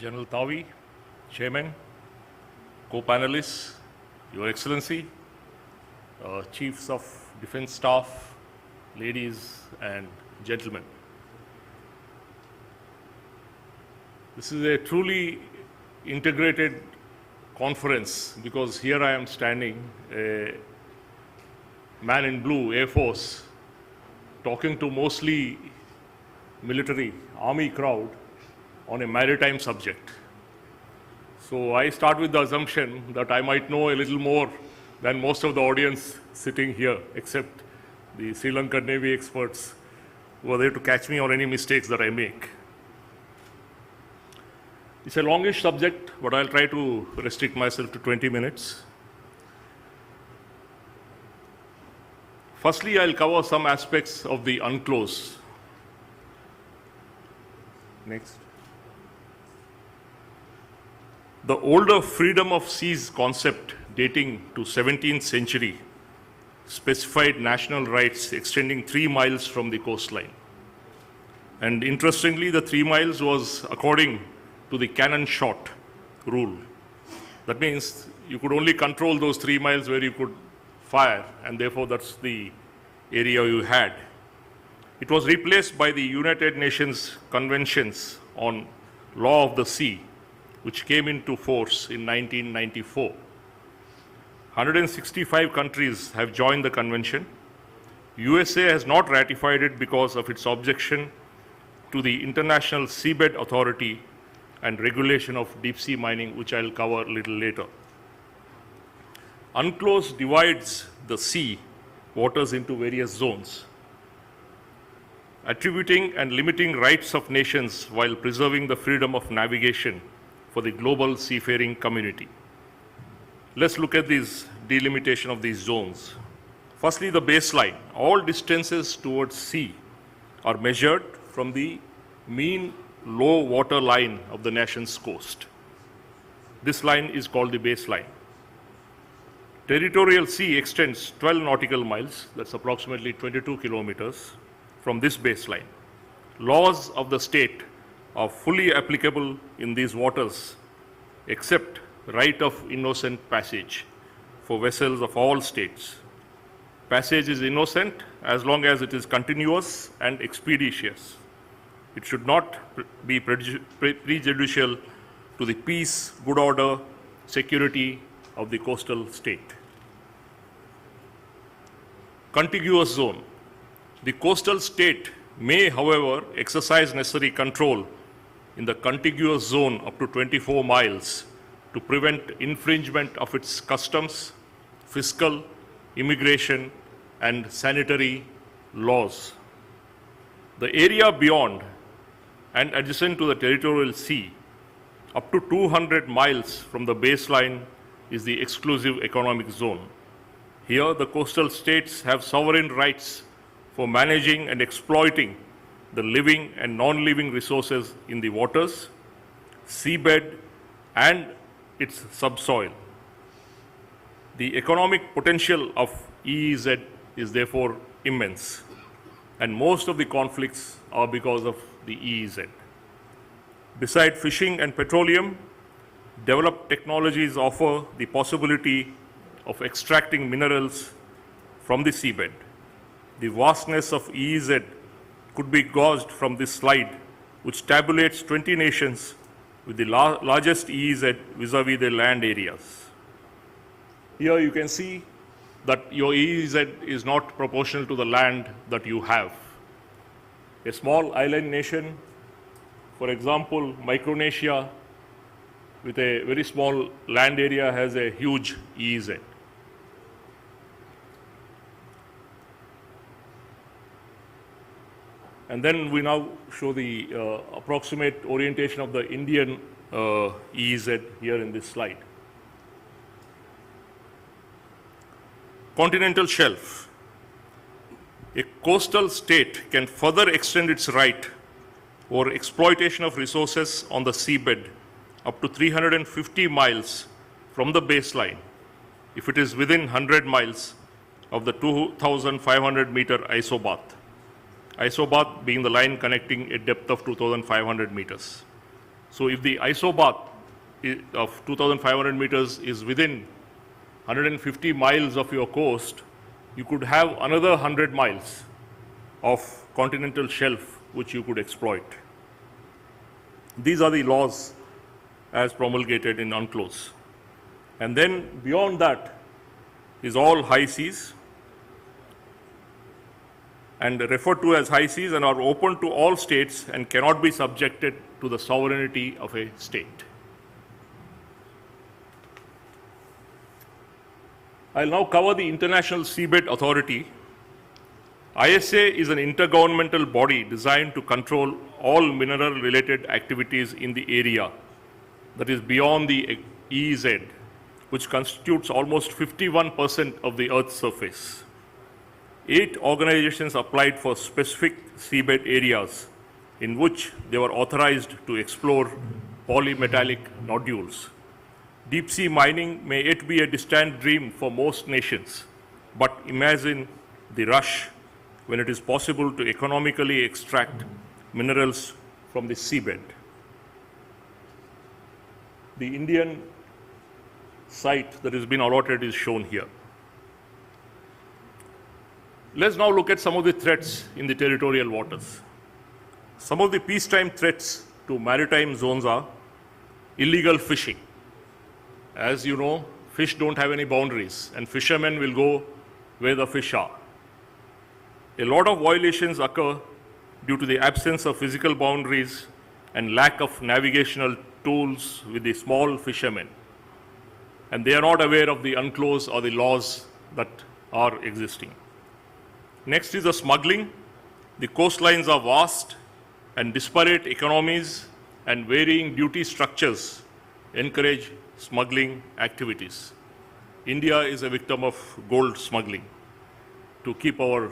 General Tawi, Chairman, co-panelists, Your Excellency, Chiefs of Defense Staff, ladies and gentlemen. This is a truly integrated conference because here I am standing, a man in blue, Air Force, talking to mostly military, army crowd on a maritime subject. So I start with the assumption that I might know a little more than most of the audience sitting here, except the Sri Lankan Navy experts who are there to catch me on any mistakes that I make. It's a longish subject, but I'll try to restrict myself to 20 minutes. Firstly, I'll cover some aspects of the UNCLOS. Next. The older freedom of seas concept dating to 17th century specified national rights extending 3 miles from the coastline. And interestingly, the 3 miles was according to the cannon shot rule. That means you could only control those 3 miles where you could fire, and therefore that's the area you had. It was replaced by the United Nations Conventions on Law of the Sea, which came into force in 1994. 165 countries have joined the convention. USA has not ratified it because of its objection to the International Seabed Authority and regulation of deep sea mining, which I'll cover a little later. UNCLOS divides the sea waters into various zones, attributing and limiting rights of nations while preserving the freedom of navigation for the global seafaring community. Let's look at this delimitation of these zones. Firstly, the baseline. All distances towards sea are measured from the mean low water line of the nation's coast. This line is called the baseline. Territorial sea extends 12 nautical miles, that's approximately 22 kilometers, from this baseline. Laws of the state are fully applicable in these waters, except right of innocent passage for vessels of all states. Passage is innocent as long as it is continuous and expeditious. It should not be prejudicial to the peace, good order, security of the coastal state. Contiguous zone. The coastal state may, however, exercise necessary control in the contiguous zone up to 24 miles to prevent infringement of its customs, fiscal, immigration, and sanitary laws. The area beyond and adjacent to the territorial sea, up to 200 miles from the baseline, is the exclusive economic zone. Here, the coastal states have sovereign rights for managing and exploiting the living and non-living resources in the waters, seabed, and its subsoil. The economic potential of EEZ is therefore immense, and most of the conflicts are because of the EEZ. Beside fishing and petroleum, developed technologies offer the possibility of extracting minerals from the seabed. The vastness of EEZ could be gauged from this slide, which tabulates 20 nations with the largest EEZ vis-a-vis their land areas. Here you can see that your EEZ is not proportional to the land that you have. A small island nation, for example, Micronesia, with a very small land area, has a huge EEZ. And then we now show the approximate orientation of the Indian EEZ here in this slide. Continental shelf. A coastal state can further extend its right over exploitation of resources on the seabed up to 350 miles from the baseline if it is within 100 miles of the 2,500 meter isobath being the line connecting a depth of 2,500 meters. So if the isobath of 2,500 meters is within 150 miles of your coast, you could have another 100 miles of continental shelf which you could exploit. These are the laws as promulgated in UNCLOS. And then beyond that is all high seas and referred to as high seas and are open to all states and cannot be subjected to the sovereignty of a state. I'll now cover the International Seabed Authority. ISA is an intergovernmental body designed to control all mineral-related activities in the area that is beyond the EEZ, which constitutes almost 51% of the Earth's surface. 8 organizations applied for specific seabed areas in which they were authorized to explore polymetallic nodules. Deep sea mining may yet be a distant dream for most nations, but imagine the rush when it is possible to economically extract minerals from the seabed. The Indian site that has been allotted is shown here. Let's now look at some of the threats in the territorial waters. Some of the peacetime threats to maritime zones are illegal fishing. As you know, fish don't have any boundaries, and fishermen will go where the fish are. A lot of violations occur due to the absence of physical boundaries and lack of navigational tools with the small fishermen. And they are not aware of the UNCLOS or the laws that are existing. Next is the smuggling. The coastlines are vast and disparate economies and varying duty structures encourage smuggling activities. India is a victim of gold smuggling to keep our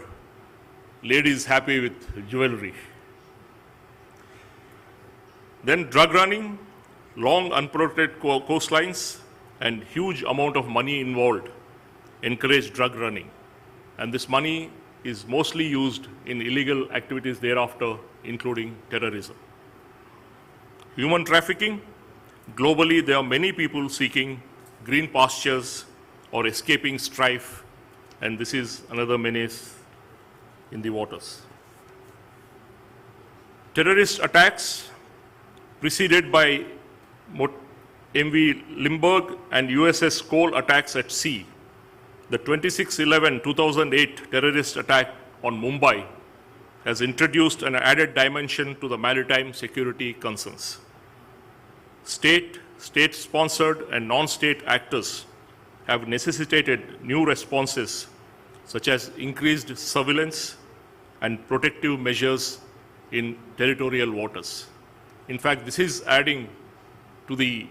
ladies happy with jewelry. Then drug running, long unprotected coastlines and huge amount of money involved encourage drug running. And this money is mostly used in illegal activities thereafter, including terrorism. Human trafficking. Globally, there are many people seeking green pastures or escaping strife, and this is another menace in the waters. Terrorist attacks preceded by MV Limburg and USS Cole attacks at sea. The 26/11/2008 terrorist attack on Mumbai has introduced an added dimension to the maritime security concerns. State-sponsored and non-state actors have necessitated new responses such as increased surveillance and protective measures in territorial waters. In fact, this is adding to the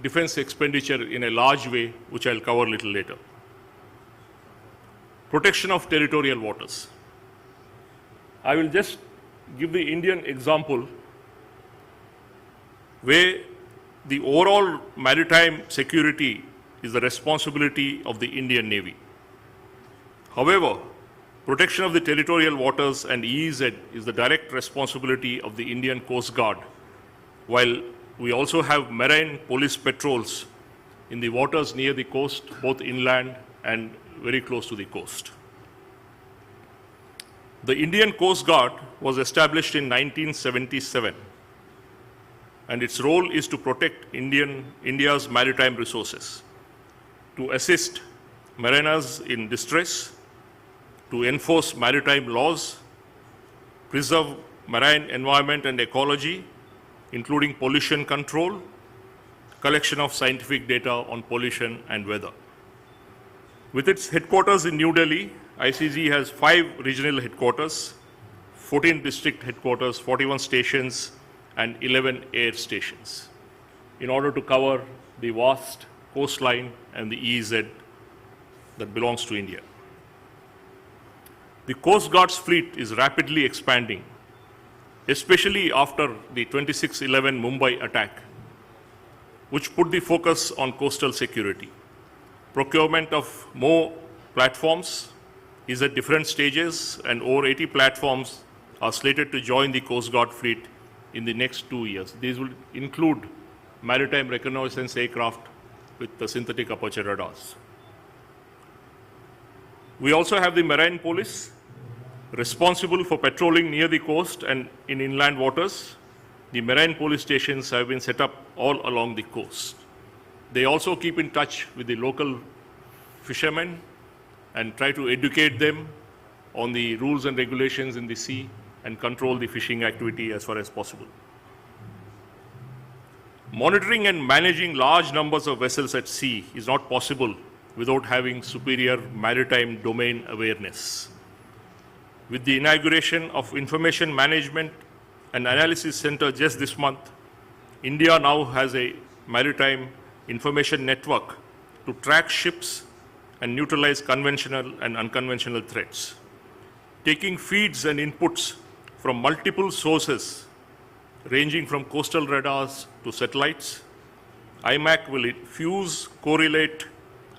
defense expenditure in a large way, which I'll cover a little later. Protection of territorial waters. I will just give the Indian example where the overall maritime security is the responsibility of the Indian Navy. However, protection of the territorial waters and EEZ is the direct responsibility of the Indian Coast Guard, while we also have marine police patrols in the waters near the coast, both inland and very close to the coast. The Indian Coast Guard was established in 1977, and its role is to protect India's maritime resources, to assist mariners in distress, to enforce maritime laws, preserve marine environment and ecology, including pollution control, collection of scientific data on pollution and weather. With its headquarters in New Delhi, ICG has 5 regional headquarters, 14 district headquarters, 41 stations, and 11 air stations in order to cover the vast coastline and the EEZ that belongs to India. The Coast Guard's fleet is rapidly expanding, especially after the 26/11 Mumbai attack, which put the focus on coastal security. Procurement of more platforms is at different stages, and over 80 platforms are slated to join the Coast Guard fleet in the next 2 years. These will include maritime reconnaissance aircraft with the synthetic aperture radars. We also have the Marine Police, responsible for patrolling near the coast and in inland waters. The marine police stations have been set up all along the coast. They also keep in touch with the local fishermen and try to educate them on the rules and regulations in the sea and control the fishing activity as far as possible. Monitoring and managing large numbers of vessels at sea is not possible without having superior maritime domain awareness. With the inauguration of Information Management and Analysis Center just this month, India now has a maritime information network to track ships and neutralize conventional and unconventional threats. Taking feeds and inputs from multiple sources, ranging from coastal radars to satellites, IMAC will fuse, correlate,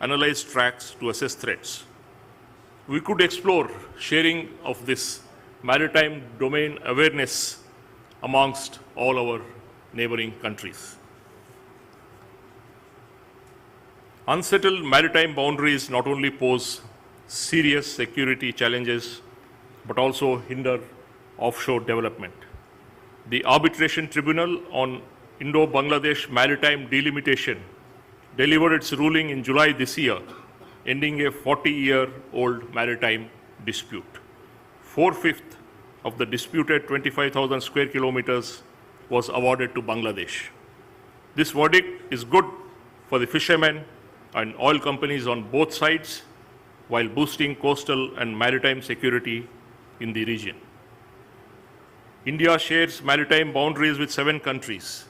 analyze tracks to assess threats. We could explore sharing of this maritime domain awareness amongst all our neighboring countries. Unsettled maritime boundaries not only pose serious security challenges, but also hinder offshore development. The Arbitration Tribunal on Indo-Bangladesh Maritime Delimitation delivered its ruling in July this year, ending a 40-year-old maritime dispute. 4/5 of the disputed 25,000 square kilometers was awarded to Bangladesh. This verdict is good for the fishermen and oil companies on both sides, while boosting coastal and maritime security in the region. India shares maritime boundaries with 7 countries,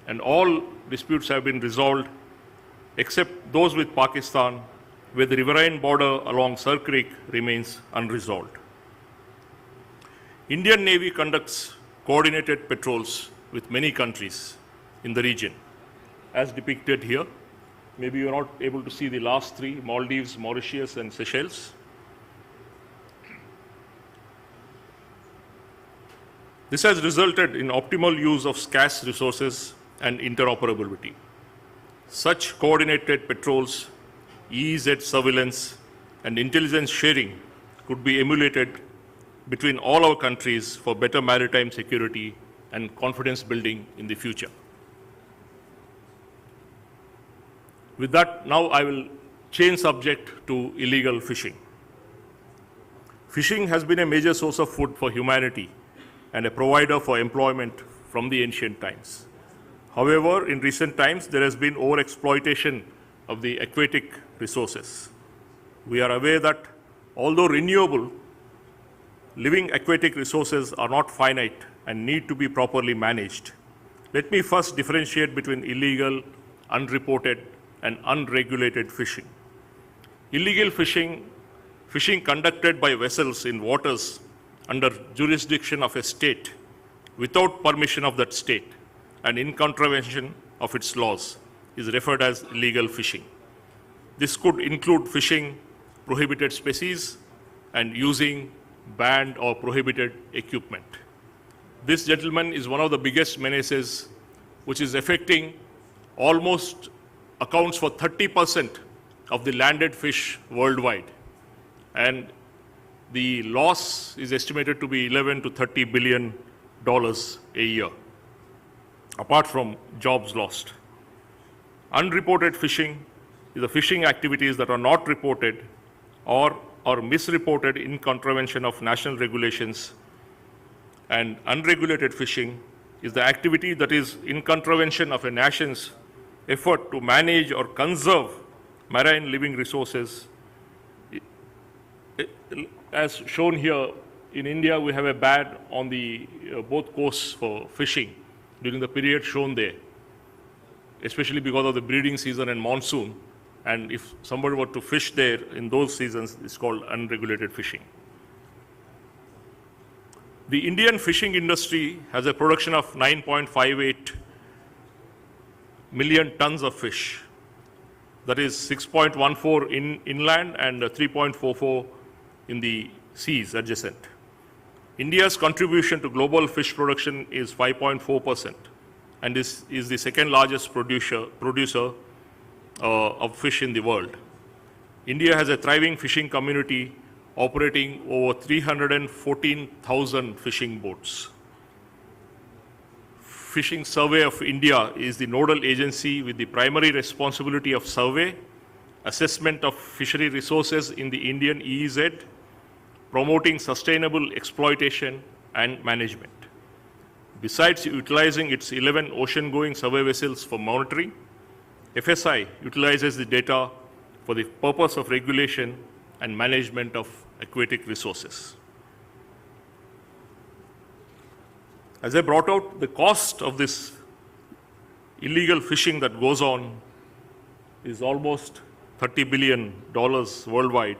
and all disputes have been resolved except those with Pakistan, where the riverine border along Sir Creek remains unresolved. Indian Navy conducts coordinated patrols with many countries in the region, as depicted here. Maybe you're not able to see the last 3, Maldives, Mauritius, and Seychelles. This has resulted in optimal use of scarce resources and interoperability. Such coordinated patrols, EEZ surveillance, and intelligence sharing could be emulated between all our countries for better maritime security and confidence building in the future. With that, now I will change subject to illegal fishing. Fishing has been a major source of food for humanity and a provider for employment from the ancient times. However, in recent times, there has been overexploitation of the aquatic resources. We are aware that although renewable, living aquatic resources are not finite and need to be properly managed. Let me first differentiate between illegal, unreported, and unregulated fishing. Illegal fishing, fishing conducted by vessels in waters under jurisdiction of a state without permission of that state and in contravention of its laws, is referred as illegal fishing. This could include fishing prohibited species and using banned or prohibited equipment. This, gentlemen, is one of the biggest menaces which is affecting almost accounts for 30% of the landed fish worldwide. And the loss is estimated to be 11 to 30 billion dollars a year, apart from jobs lost. Unreported fishing is the fishing activities that are not reported or are misreported in contravention of national regulations. And unregulated fishing is the activity that is in contravention of a nation's effort to manage or conserve marine living resources. As shown here, in India, we have a ban on the both coasts for fishing during the period shown there, especially because of the breeding season and monsoon. And if somebody were to fish there in those seasons, it's called unregulated fishing. The Indian fishing industry has a production of 9.58 million tons of fish. That is 6.14 inland and 3.44 in the seas adjacent. India's contribution to global fish production is 5.4% and is the second largest producer of fish in the world. India has a thriving fishing community operating over 314,000 fishing boats. Fishing Survey of India is the nodal agency with the primary responsibility of survey, assessment of fishery resources in the Indian EEZ, promoting sustainable exploitation and management. Besides utilizing its 11 ocean-going survey vessels for monitoring, FSI utilizes the data for the purpose of regulation and management of aquatic resources. As I brought out, the cost of this illegal fishing that goes on is almost $30 billion worldwide.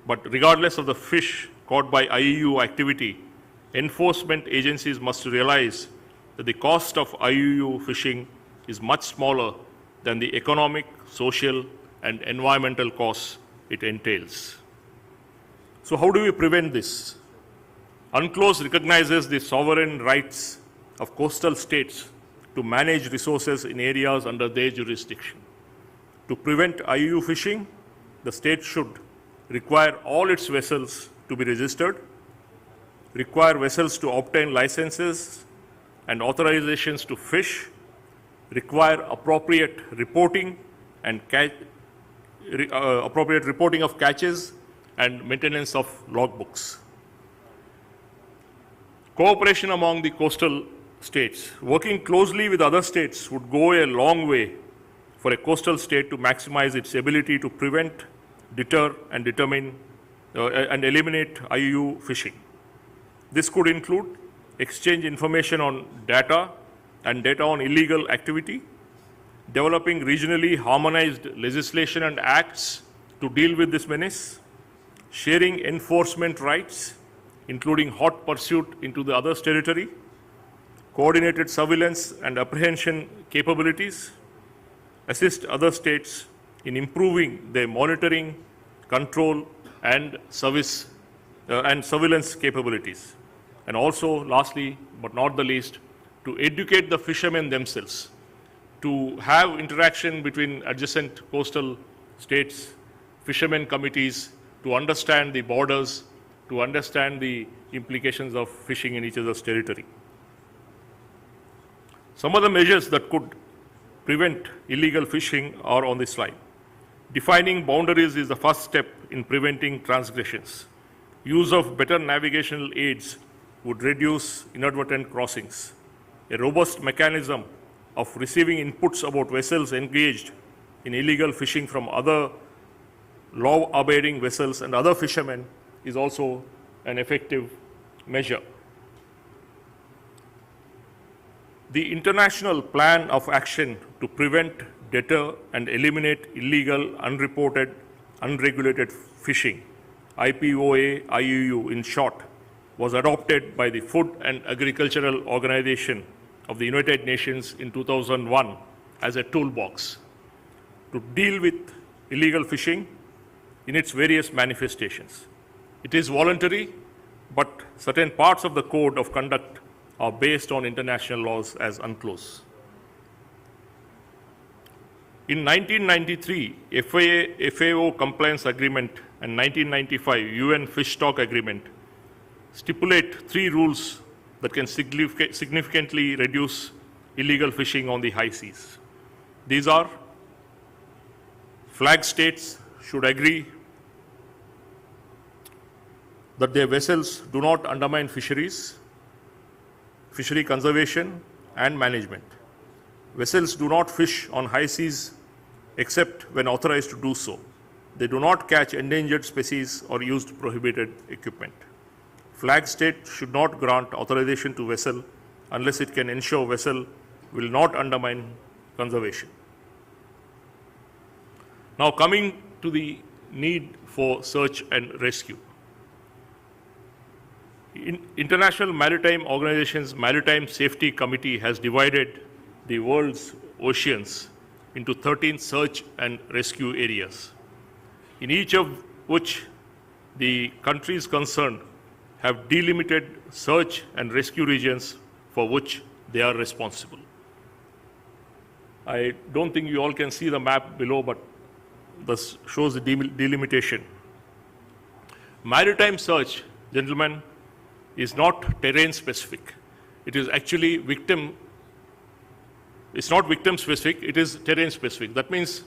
But regardless of the fish caught by IUU activity, enforcement agencies must realize that the cost of IUU fishing is much smaller than the economic, social, and environmental costs it entails. So how do we prevent this? UNCLOS recognizes the sovereign rights of coastal states to manage resources in areas under their jurisdiction. To prevent IUU fishing, the state should require all its vessels to be registered, require vessels to obtain licenses and authorizations to fish, require appropriate reporting and appropriate reporting of catches and maintenance of logbooks. Cooperation among the coastal states, working closely with other states, would go a long way for a coastal state to maximize its ability to prevent, deter, and determine and eliminate IUU fishing. This could include exchange information on data and data on illegal activity, developing regionally harmonized legislation and acts to deal with this menace, sharing enforcement rights, including hot pursuit into the other's territory, coordinated surveillance and apprehension capabilities, assist other states in improving their monitoring, control, and service and surveillance capabilities. And also, lastly, but not the least, to educate the fishermen themselves, to have interaction between adjacent coastal states, fishermen committees, to understand the borders, to understand the implications of fishing in each other's territory. Some of the measures that could prevent illegal fishing are on this slide. Defining boundaries is the first step in preventing transgressions. Use of better navigational aids would reduce inadvertent crossings. A robust mechanism of receiving inputs about vessels engaged in illegal fishing from other law-abiding vessels and other fishermen is also an effective measure. The international plan of action to prevent, deter, and eliminate illegal, unreported, unregulated fishing, IPOA-IUU in short, was adopted by the Food and Agricultural Organization of the United Nations in 2001 as a toolbox to deal with illegal fishing in its various manifestations. It is voluntary, but certain parts of the code of conduct are based on international laws as UNCLOS. In 1993, FAO Compliance Agreement and 1995 UN Fish Stock Agreement stipulate 3 rules that can significantly reduce illegal fishing on the high seas. These are: flag states should agree that their vessels do not undermine fisheries, fishery conservation, and management. Vessels do not fish on high seas except when authorized to do so. They do not catch endangered species or use prohibited equipment. Flag state should not grant authorization to vessel unless it can ensure vessel will not undermine conservation. Now coming to the need for search and rescue. International Maritime Organization's Maritime Safety Committee has divided the world's oceans into 13 search and rescue areas, in each of which the countries concerned have delimited search and rescue regions for which they are responsible. I don't think you all can see the map below, but this shows the delimitation. Maritime search, gentlemen, is not terrain specific. It is actually it's not victim specific, it is terrain specific. That means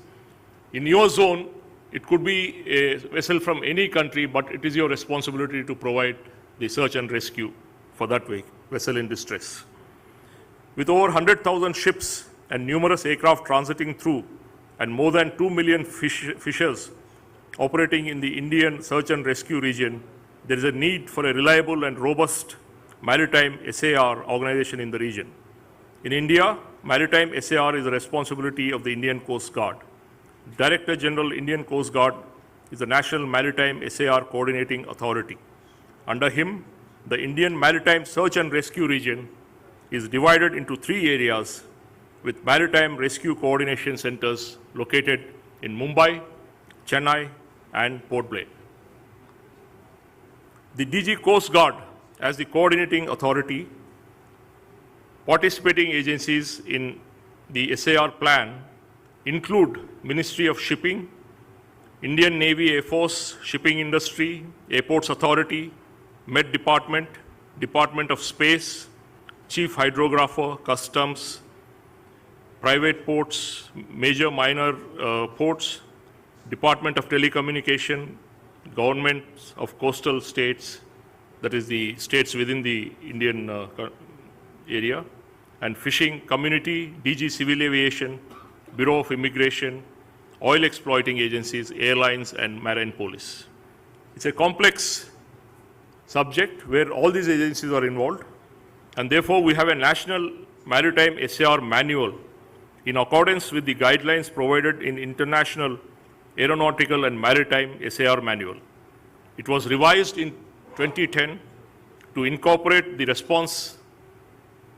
in your zone, it could be a vessel from any country, but it is your responsibility to provide the search and rescue for that vessel in distress. With over 100,000 ships and numerous aircraft transiting through, and more than 2 million fishers operating in the Indian search and rescue region, there is a need for a reliable and robust maritime SAR organization in the region. In India, maritime SAR is the responsibility of the Indian Coast Guard. Director General Indian Coast Guard is the National Maritime SAR Coordinating Authority. Under him, the Indian Maritime Search and Rescue Region is divided into 3 areas with maritime rescue coordination centers located in Mumbai, Chennai, and Port Blair. The DG Coast Guard, as the coordinating authority, participating agencies in the SAR plan include Ministry of Shipping, Indian Navy Air Force, Shipping Industry, Airports Authority, Met Department, Department of Space, Chief Hydrographer, Customs, private ports, major minor ports, Department of Telecommunication, governments of coastal states, that is the states within the Indian area, and fishing community, DG Civil Aviation, Bureau of Immigration, oil exploiting agencies, airlines, and marine police. It's a complex subject where all these agencies are involved, and therefore we have a national maritime SAR manual in accordance with the guidelines provided in International Aeronautical and Maritime SAR manual. It was revised in 2010 to incorporate the response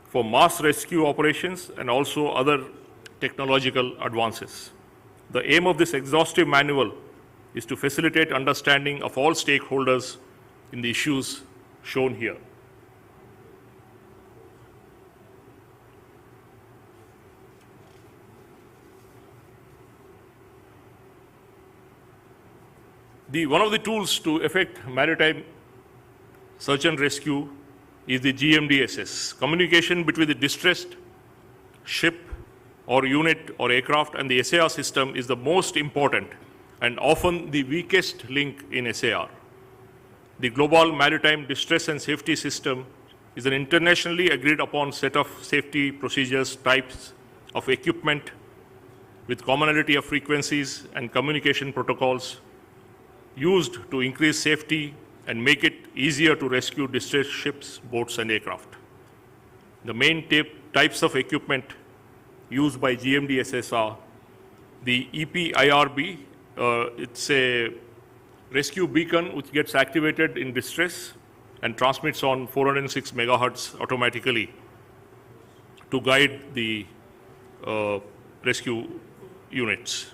for mass rescue operations and also other technological advances. The aim of this exhaustive manual is to facilitate understanding of all stakeholders in the issues shown here. One of the tools to effect maritime search and rescue is the GMDSS. Communication between the distressed ship or unit or aircraft and the SAR system is the most important and often the weakest link in SAR. The Global Maritime Distress and Safety System is an internationally agreed upon set of safety procedures, types of equipment with commonality of frequencies and communication protocols used to increase safety and make it easier to rescue distressed ships, boats, and aircraft. The main types of equipment used by GMDSS are the EPIRB. It's a rescue beacon which gets activated in distress and transmits on 406 megahertz automatically to guide the rescue units.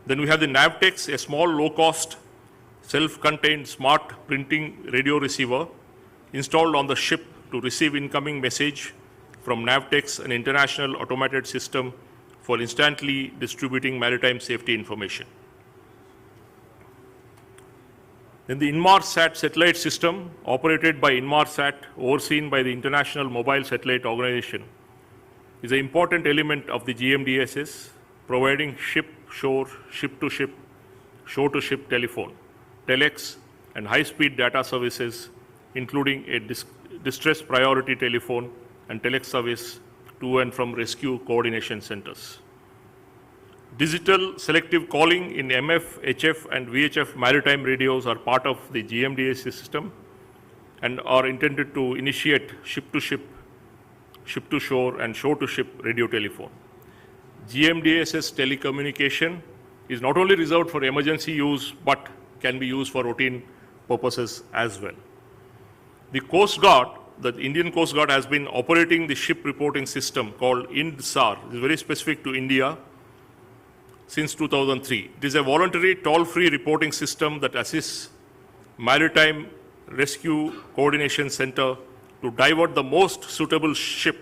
Then we have the Navtex, a small low-cost self-contained smart printing radio receiver installed on the ship to receive incoming message from Navtex, an international automated system for instantly distributing maritime safety information. Then the Inmarsat satellite system, operated by Inmarsat, overseen by the International Mobile Satellite Organization, is an important element of the GMDSS, providing ship-shore, ship-to-ship, shore-to-ship telephone, telex, and high-speed data services, including a distress priority telephone and telex service to and from rescue coordination centers. Digital selective calling in MF, HF, and VHF maritime radios are part of the GMDSS system and are intended to initiate ship-to-ship, ship-to-shore, and shore-to-ship radio telephone. GMDSS telecommunication is not only reserved for emergency use, but can be used for routine purposes as well. The Coast Guard, the Indian Coast Guard, has been operating the ship reporting system called INDSAR. It is very specific to India since 2003. It is a voluntary toll-free reporting system that assists maritime Rescue Coordination Center to divert the most suitable ship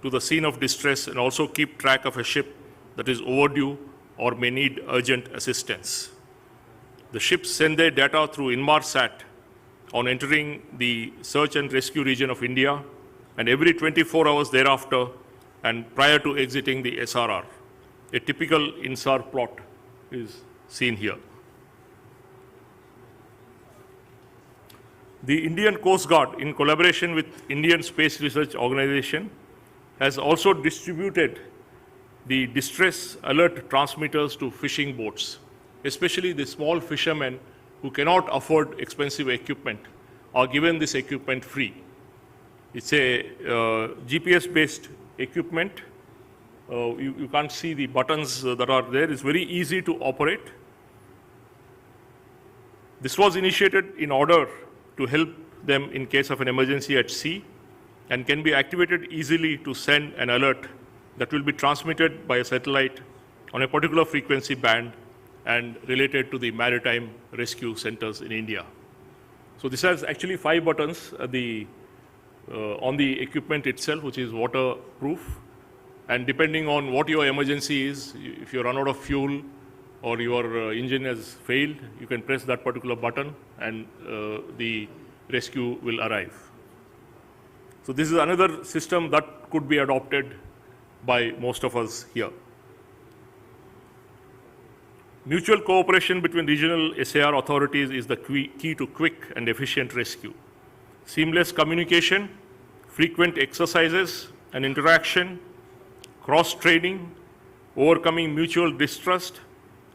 to the scene of distress and also keep track of a ship that is overdue or may need urgent assistance. The ships send their data through Inmarsat on entering the search and rescue region of India and every 24 hours thereafter and prior to exiting the SRR. A typical INSAR plot is seen here. The Indian Coast Guard, in collaboration with Indian Space Research Organization, has also distributed the distress alert transmitters to fishing boats, especially the small fishermen who cannot afford expensive equipment are given this equipment free. It's a GPS-based equipment. You can't see the buttons that are there. It's very easy to operate. This was initiated in order to help them in case of an emergency at sea and can be activated easily to send an alert that will be transmitted by a satellite on a particular frequency band and related to the maritime rescue centers in India. So this has actually 5 buttons on the equipment itself, which is waterproof. And depending on what your emergency is, if you run out of fuel or your engine has failed, you can press that particular button and the rescue will arrive. So this is another system that could be adopted by most of us here. Mutual cooperation between regional SAR authorities is the key to quick and efficient rescue. Seamless communication, frequent exercises and interaction, cross-training, overcoming mutual distrust,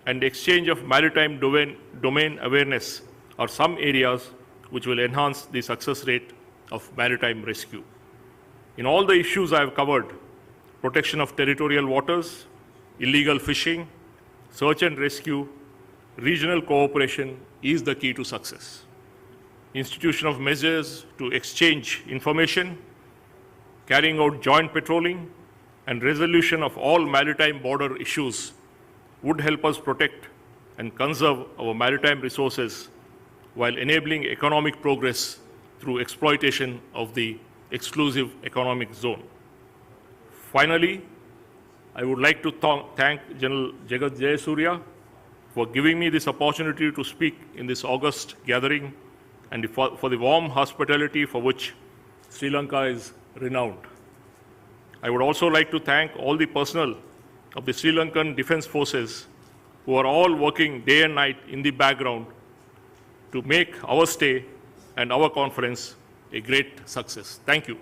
and exchange of maritime domain awareness are some areas which will enhance the success rate of maritime rescue. In all the issues I have covered, protection of territorial waters, illegal fishing, search and rescue, regional cooperation is the key to success. Institution of measures to exchange information, carrying out joint patrolling, and resolution of all maritime border issues would help us protect and conserve our maritime resources while enabling economic progress through exploitation of the exclusive economic zone. Finally, I would like to thank General Jagat Jayasuriya for giving me this opportunity to speak in this August gathering and for the warm hospitality for which Sri Lanka is renowned. I would also like to thank all the personnel of the Sri Lankan Defence Forces who are all working day and night in the background to make our stay and our conference a great success. Thank you.